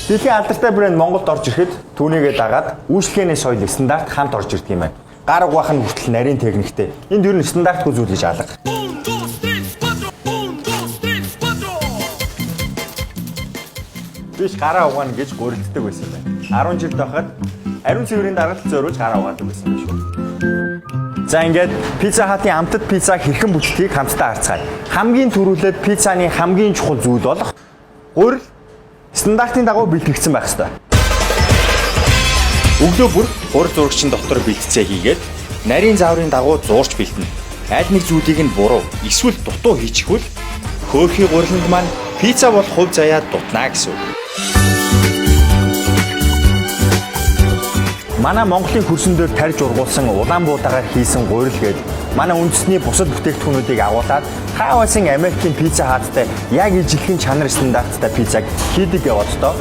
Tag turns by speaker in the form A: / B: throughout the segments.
A: Дэлхийн алдартай брэнд Монголд орж ирэхэд түүнийгээ дагаад үйлчлэгээний соёлын стандарт хамт орж ирдэг юм байна. Гар угаах нь хүртэл нарийн техниктэй. Энд ер нь стандартгүй зүйл гэж алга. Биш гараа угаана гэж гурилддаг байсан юм байна. 10 жил байхад ариун цэврийн даргалт зориулж гараа угаадаг байсан юм шүү. За ингээд Pizza Hut-ийн амтд пиццаг хэрхэн бүтдгийг хамтдаа харцгаая. Хамгийн түрүүлээд пиццаны хамгийн чухал зүйл болох гурил стандартын дагуу бэлтгэгдсэн байх ёстой. Өглөө бүр гурил зурагчин дотор бэлтцээ хийгээд нарийн зааврын дагуу зуурч бэлтэнэ. Аль нэг зүйлийг нь буруу эсвэл дутуу хийчихвэл хөөхий гуриланд маань пицца болох хувь заяа дутнаа гэсэн үг. Манай Монголын хөрсөн дээр тарьж ургуулсан улаан буудаагаар хийсэн гурил гээд манай үндэсний бусад бүтээгдэхүүнүүдийг агуулад хааваасын Америкийн Pizza Hut-тай яг ижилхэн чанар стандарттай пиццаг хийдэг яваад тоо.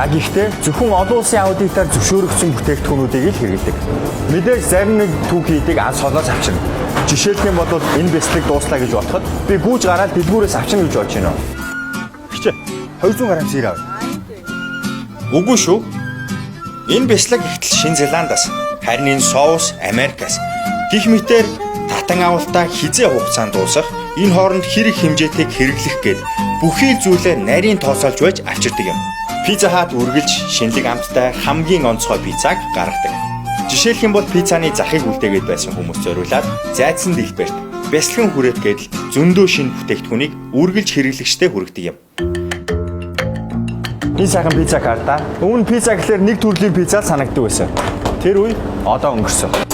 A: Гэхдээ зөвхөн олон улсын аудитаар зөвшөөрөгдсөн бүтээгдэхүүнүүдийг л хэрэглэдэг. Мэдээж зарим нэг түүхийдийг анс холоос авчирна. Жишээлх юм бол энэ бэслэг дууслаа гэж бодоход би гүйж гараад дэлгүүрээс авчирна гэж бодож байна. Хичээ 200 г сэр авъя. Үгүй шүү. Энэ бяцлаг ихтэл Шинэ Зеландаас, харин энэ соус Америкаас. Гэх мэтээр татан авалтаа хизээ хугацаанд дуусах, энэ хооронд хэрэг хэмжээтэйг хэрэглэх гээд бүхий зүйлээ нарийн тооцоолж байж авчирдаг юм. Pizza Hut үргэлж шинэлэг амттай хамгийн онцгой пиццаг гаргадаг. Жишээлх юм бол пиццаны захыг үлдээгээд байсан хүмүүс зориулаад зайдсан дэлбэрт бяцлагын хүрээд гээд зөндөө шинэ бүтээгдэхүүнийг үргэлж хэрэглэгчтэй хүргэдэг юм. Энэ сайхан пицца карта. Өмнө пицца гэхэлэр нэг төрлийн пицца санагддаг байсан. Тэр үе одоо өнгөрсөн.